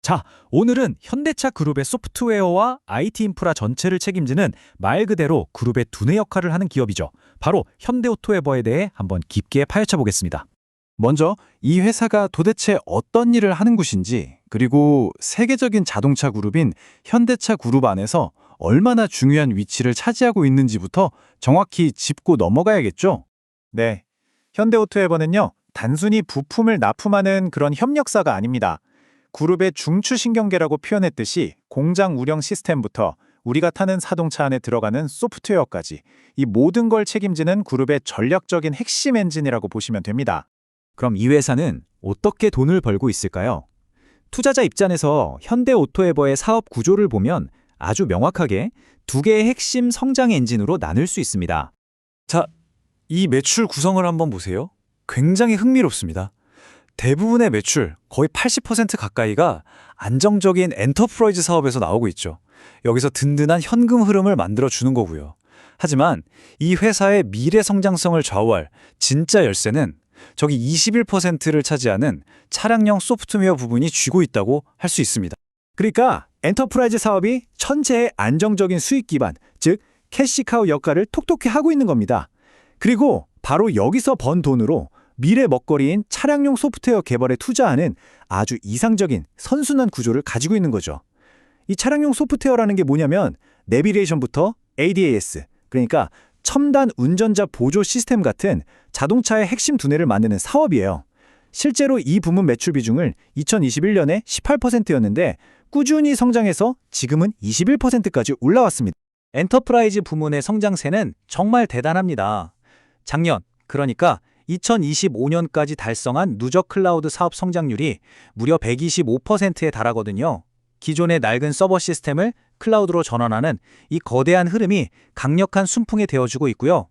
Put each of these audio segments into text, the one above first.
자, 오늘은 현대차 그룹의 소프트웨어와 IT 인프라 전체를 책임지는 말 그대로 그룹의 두뇌 역할을 하는 기업이죠. 바로 현대오토에버에 대해 한번 깊게 파헤쳐 보겠습니다. 먼저 이 회사가 도대체 어떤 일을 하는 곳인지, 그리고 세계적인 자동차 그룹인 현대차 그룹 안에서 얼마나 중요한 위치를 차지하고 있는지부터 정확히 짚고 넘어가야겠죠? 네, 현대오토에버는요, 단순히 부품을 납품하는 그런 협력사가 아닙니다. 그룹의 중추신경계라고 표현했듯이 공장 운영 시스템부터 우리가 타는 자동차 안에 들어가는 소프트웨어까지 이 모든 걸 책임지는 그룹의 전략적인 핵심 엔진이라고 보시면 됩니다. 그럼 이 회사는 어떻게 돈을 벌고 있을까요? 투자자 입장에서 현대오토에버의 사업 구조를 보면 아주 명확하게 두 개의 핵심 성장 엔진으로 나눌 수 있습니다. 자, 이 매출 구성을 한번 보세요. 굉장히 흥미롭습니다. 대부분의 매출, 거의 80% 가까이가 안정적인 엔터프라이즈 사업에서 나오고 있죠. 여기서 든든한 현금 흐름을 만들어주는 거고요. 하지만 이 회사의 미래 성장성을 좌우할 진짜 열쇠는 저기 21%를 차지하는 차량용 소프트웨어 부분이 쥐고 있다고 할 수 있습니다. 그러니까 엔터프라이즈 사업이 천체의 안정적인 수익 기반, 즉 캐시카우 역할을 톡톡히 하고 있는 겁니다. 그리고 바로 여기서 번 돈으로 미래 먹거리인 차량용 소프트웨어 개발에 투자하는 아주 이상적인 선순환 구조를 가지고 있는 거죠. 이 차량용 소프트웨어라는 게 뭐냐면 내비게이션부터 ADAS, 그러니까 첨단 운전자 보조 시스템 같은 자동차의 핵심 두뇌를 만드는 사업이에요. 실제로 이 부문 매출 비중을 2021년에 18%였는데 꾸준히 성장해서 지금은 21%까지 올라왔습니다. 엔터프라이즈 부문의 성장세는 정말 대단합니다. 작년, 그러니까 2025년까지 달성한 누적 클라우드 사업 성장률이 무려 125%에 달하거든요. 기존의 낡은 서버 시스템을 클라우드로 전환하는 이 거대한 흐름이 강력한 순풍이 되어주고 있고요.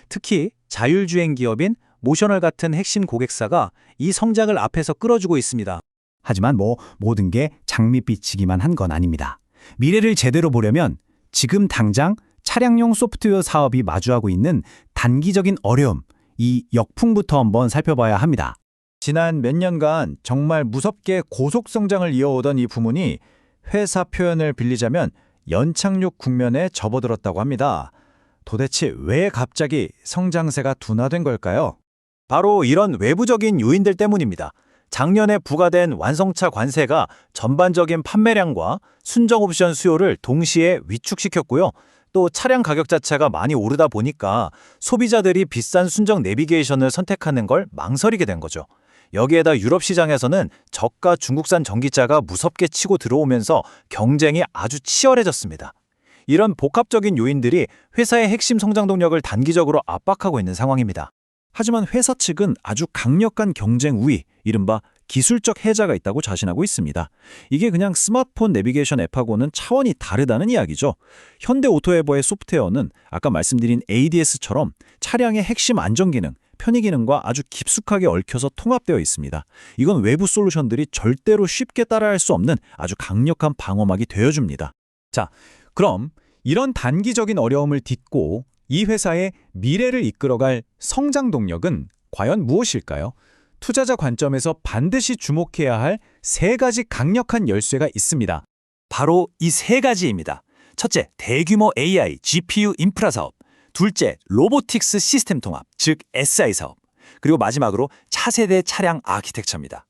특히 자율주행 기업인 모셔널 같은 핵심 고객사가 이 성장을 앞에서 끌어주고 있습니다. 하지만 모든 게 장밋빛이기만 한 건 아닙니다. 미래를 제대로 보려면 지금 당장 차량용 소프트웨어 사업이 마주하고 있는 단기적인 어려움, 이 역풍부터 한번 살펴봐야 합니다. 지난 몇 년간 정말 무섭게 고속 성장을 이어오던 이 부문이 회사 표현을 빌리자면 연착륙 국면에 접어들었다고 합니다. 도대체 왜 갑자기 성장세가 둔화된 걸까요? 바로 이런 외부적인 요인들 때문입니다. 작년에 부과된 완성차 관세가 전반적인 판매량과 순정 옵션 수요를 동시에 위축시켰고요. 또 차량 가격 자체가 많이 오르다 보니까 소비자들이 비싼 순정 내비게이션을 선택하는 걸 망설이게 된 거죠. 여기에다 유럽 시장에서는 저가 중국산 전기차가 무섭게 치고 들어오면서 경쟁이 아주 치열해졌습니다. 이런 복합적인 요인들이 회사의 핵심 성장 동력을 단기적으로 압박하고 있는 상황입니다. 하지만 회사 측은 아주 강력한 경쟁 우위, 이른바 기술적 해자가 있다고 자신하고 있습니다. 이게 그냥 스마트폰 내비게이션 앱하고는 차원이 다르다는 이야기죠. 현대오토에버의 소프트웨어는 아까 말씀드린 ADS처럼 차량의 핵심 안전기능, 편의기능과 아주 깊숙하게 얽혀서 통합되어 있습니다. 이건 외부 솔루션들이 절대로 쉽게 따라할 수 없는 아주 강력한 방어막이 되어줍니다. 자, 그럼 이런 단기적인 어려움을 딛고 이 회사의 미래를 이끌어갈 성장 동력은 과연 무엇일까요? 투자자 관점에서 반드시 주목해야 할 세 가지 강력한 열쇠가 있습니다. 바로 이 세 가지입니다. 첫째, 대규모 AI, GPU 인프라 사업. 둘째, 로보틱스 시스템 통합, 즉 SI 사업. 그리고 마지막으로 차세대 차량 아키텍처입니다.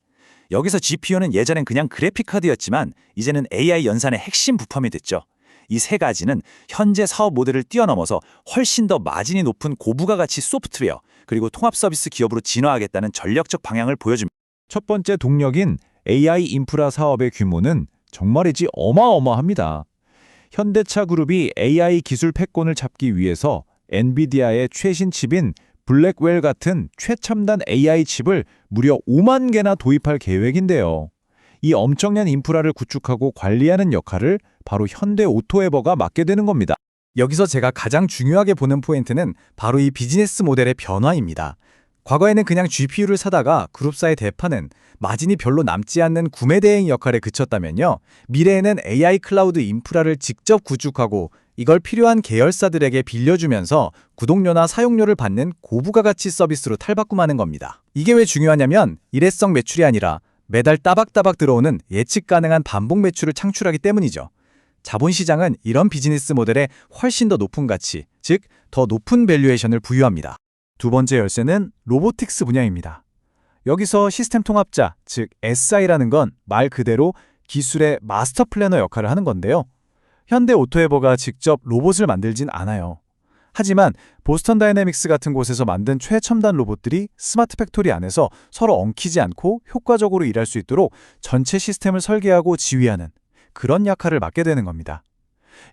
여기서 GPU는 예전엔 그냥 그래픽 카드였지만 이제는 AI 연산의 핵심 부품이 됐죠. 이 세 가지는 현재 사업 모델을 뛰어넘어서 훨씬 더 마진이 높은 고부가 가치 소프트웨어, 그리고 통합 서비스 기업으로 진화하겠다는 전략적 방향을 보여줍니다. 첫 번째 동력인 AI 인프라 사업의 규모는 정말이지 어마어마합니다. 현대차 그룹이 AI 기술 패권을 잡기 위해서 엔비디아의 최신 칩인 블랙웰 같은 최첨단 AI 칩을 무려 5만 개나 도입할 계획인데요. 이 엄청난 인프라를 구축하고 관리하는 역할을 바로 현대오토에버가 맡게 되는 겁니다. 여기서 제가 가장 중요하게 보는 포인트는 바로 이 비즈니스 모델의 변화입니다. 과거에는 그냥 GPU를 사다가 그룹사에 대파는 마진이 별로 남지 않는 구매 대행 역할에 그쳤다면요. 미래에는 AI 클라우드 인프라를 직접 구축하고 이걸 필요한 계열사들에게 빌려주면서 구독료나 사용료를 받는 고부가가치 서비스로 탈바꿈하는 겁니다. 이게 왜 중요하냐면 일회성 매출이 아니라 매달 따박따박 들어오는 예측 가능한 반복 매출을 창출하기 때문이죠. 자본시장은 이런 비즈니스 모델에 훨씬 더 높은 가치, 즉 더 높은 밸류에이션을 부여합니다. 두 번째 열쇠는 로보틱스 분야입니다. 여기서 시스템 통합자, 즉 SI라는 건 말 그대로 기술의 마스터 플래너 역할을 하는 건데요. 현대 오토에버가 직접 로봇을 만들진 않아요. 하지만 보스턴 다이내믹스 같은 곳에서 만든 최첨단 로봇들이 스마트 팩토리 안에서 서로 엉키지 않고 효과적으로 일할 수 있도록 전체 시스템을 설계하고 지휘하는 그런 역할을 맡게 되는 겁니다.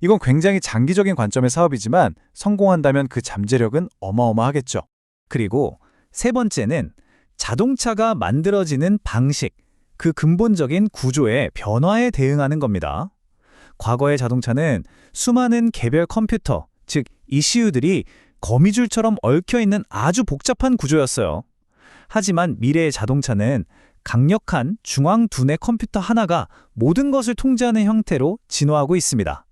이건 굉장히 장기적인 관점의 사업이지만 성공한다면 그 잠재력은 어마어마하겠죠. 그리고 세 번째는 자동차가 만들어지는 방식, 그 근본적인 구조의 변화에 대응하는 겁니다. 과거의 자동차는 수많은 개별 컴퓨터, 즉 ECU들이 거미줄처럼 얽혀있는 아주 복잡한 구조였어요. 하지만 미래의 자동차는 강력한 중앙 두뇌 컴퓨터 하나가 모든 것을 통제하는 형태로 진화하고 있습니다.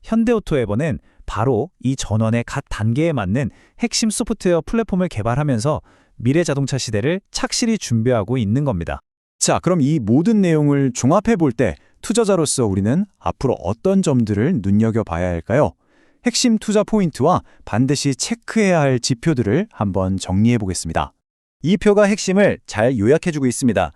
현대오토에버는 바로 이 전환의 각 단계에 맞는 핵심 소프트웨어 플랫폼을 개발하면서 미래 자동차 시대를 착실히 준비하고 있는 겁니다. 자, 그럼 이 모든 내용을 종합해 볼 때 투자자로서 우리는 앞으로 어떤 점들을 눈여겨봐야 할까요? 핵심 투자 포인트와 반드시 체크해야 할 지표들을 한번 정리해 보겠습니다. 이 표가 핵심을 잘 요약해주고 있습니다.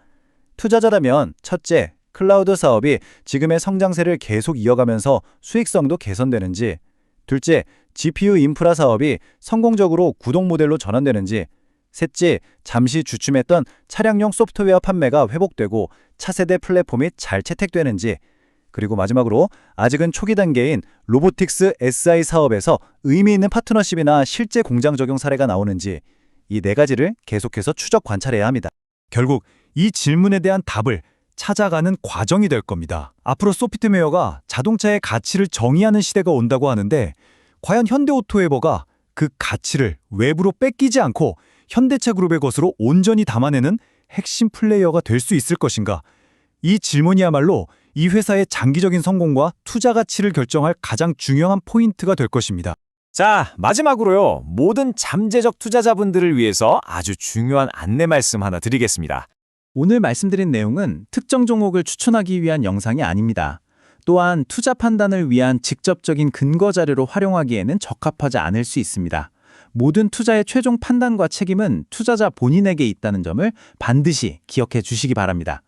투자자라면 첫째, 클라우드 사업이 지금의 성장세를 계속 이어가면서 수익성도 개선되는지, 둘째, GPU 인프라 사업이 성공적으로 구독 모델로 전환되는지, 셋째, 잠시 주춤했던 차량용 소프트웨어 판매가 회복되고 차세대 플랫폼이 잘 채택되는지, 그리고 마지막으로 아직은 초기 단계인 로보틱스 SI 사업에서 의미 있는 파트너십이나 실제 공장 적용 사례가 나오는지, 이 네 가지를 계속해서 추적 관찰해야 합니다. 결국 이 질문에 대한 답을 찾아가는 과정이 될 겁니다. 앞으로 소프트웨어가 자동차의 가치를 정의하는 시대가 온다고 하는데 과연 현대오토에버가 그 가치를 외부로 뺏기지 않고 현대차 그룹의 것으로 온전히 담아내는 핵심 플레이어가 될 수 있을 것인가? 이 질문이야말로 이 회사의 장기적인 성공과 투자 가치를 결정할 가장 중요한 포인트가 될 것입니다. 자, 마지막으로요. 모든 잠재적 투자자분들을 위해서 아주 중요한 안내 말씀 하나 드리겠습니다. 오늘 말씀드린 내용은 특정 종목을 추천하기 위한 영상이 아닙니다. 또한 투자 판단을 위한 직접적인 근거 자료로 활용하기에는 적합하지 않을 수 있습니다. 모든 투자의 최종 판단과 책임은 투자자 본인에게 있다는 점을 반드시 기억해 주시기 바랍니다.